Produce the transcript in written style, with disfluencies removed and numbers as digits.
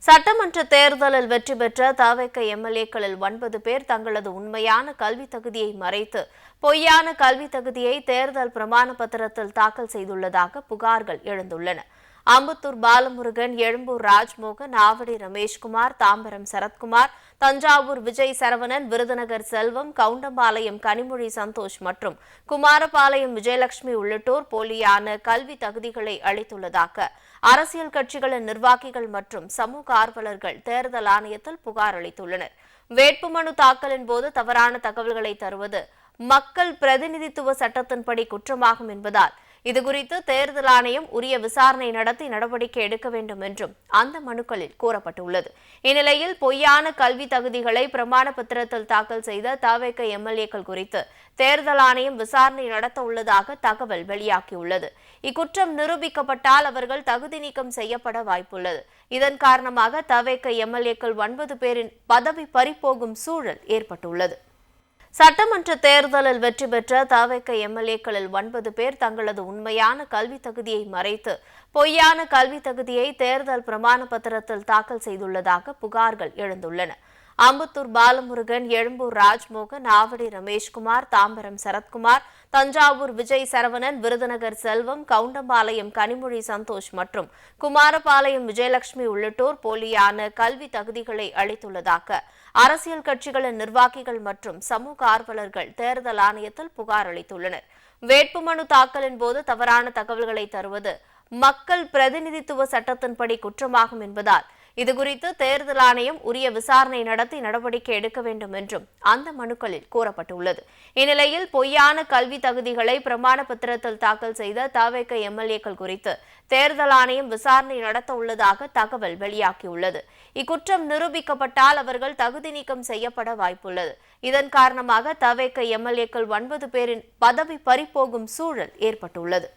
சட்டமன்ற தேர்தலில் வெற்றி பெற்ற தவிக எம்எல்ஏக்களில் 9 பேர் தங்களது உண்மையான கல்வி தகுதியை மறைத்து பொய்யான கல்வி தகுதியை தேர்தல் பிரமாண பத்திரத்தில் தாக்கல் செய்துள்ளதாக புகார்கள் எழுந்துள்ளன. அம்பத்தூர் பாலமுருகன், எழும்பூர் ராஜ்மோகன், ஆவடி ரமேஷ்குமார், தாம்பரம் சரத்குமார், தஞ்சாவூர் விஜய் சரவணன், விருதுநகர் செல்வம், கவுண்டம்பாளையம் கனிமொழி சந்தோஷ் மற்றும் குமாரபாளையம் விஜயலட்சுமி உள்ளிட்டோர் போலியான கல்வி தகுதிகளை அளித்துள்ளதாக அரசியல் கட்சிகளின் நிர்வாகிகள் மற்றும் சமூக ஆர்வலர்கள் தேர்தல் ஆணையத்தில் புகார் அளித்துள்ளனர். வேட்புமனு தாக்கலின் போது தவறான தகவல்களை தருவது மக்கள் பிரதிநிதித்துவ சட்டத்தின்படி குற்றமாகும் என்பதால் இதுகுறித்து தேர்தல் ஆணையம் உரிய விசாரணை நடத்தி நடவடிக்கை எடுக்க வேண்டும் என்றும் அந்த மனுக்களில் கூறப்பட்டுள்ளது. இந்நிலையில் பொய்யான கல்வி தகுதிகளை பிரமாண பத்திரத்தில் தாக்கல் செய்த தவிக எம்எல்ஏக்கள் குறித்து தேர்தல் ஆணையம் விசாரணை நடத்த உள்ளதாக தகவல் வெளியாகியுள்ளது. இக்குற்றம் நிரூபிக்கப்பட்டால் அவர்கள் தகுதி நீக்கம் செய்யப்பட வாய்ப்புள்ளது. இதன் காரணமாக தவிக எம்எல்ஏக்கள் 9 பேரின் பதவி பறிபோகும் சூழல் ஏற்பட்டுள்ளது. சட்டமன்ற தேர்தலில் வெற்றி பெற்ற தவிக எம்எல்ஏக்களில் 9 பேர் தங்களது உண்மையான கல்வி தகுதியை மறைத்து பொய்யான கல்வி தகுதியை தேர்தல் பிரமாண பத்திரத்தில் தாக்கல் செய்துள்ளதாக புகார்கள் எழுந்துள்ளன. அம்பத்தூர் பாலமுருகன், எழும்பூர் ராஜ்மோகன், ஆவடி ரமேஷ்குமார், தாம்பரம் சரத்குமார், தஞ்சாவூர் விஜய் சரவணன், விருதுநகர் செல்வம், கவுண்டம்பாளையம் கனிமொழி சந்தோஷ் மற்றும் குமாரபாளையம் விஜயலட்சுமி உள்ளிட்டோர் போலியான கல்வி தகுதிகளை அளித்துள்ளதாக அரசியல் கட்சிகளின் நிர்வாகிகள் மற்றும் சமூக ஆர்வலர்கள் தேர்தல் ஆணையத்தில் புகார் அளித்துள்ளனர். வேட்புமனு தாக்கலின் போது தவறான தகவல்களை தருவது மக்கள் பிரதிநிதித்துவ சட்டத்தின்படி குற்றமாகும் என்பதால் இதுகுறித்து தேர்தல் ஆணையம் உரிய விசாரணை நடத்தி நடவடிக்கை எடுக்க வேண்டும் என்றும் அந்த மனுக்களில் கூறப்பட்டுள்ளது. இந்நிலையில் பொய்யான கல்வி தகுதிகளை பிரமாண பத்திரத்தில் தாக்கல் செய்த தவிக எம்எல்ஏக்கள் குறித்து தேர்தல் ஆணையம் விசாரணை நடத்த உள்ளதாக தகவல் வெளியாகியுள்ளது. இக்குற்றம் நிரூபிக்கப்பட்டால் அவர்கள் தகுதி நீக்கம் செய்யப்பட வாய்ப்புள்ளது. இதன் காரணமாக தவிக எம்எல்ஏக்கள் 9 பேரின் பதவி பறிபோகும் சூழல் ஏற்பட்டுள்ளது.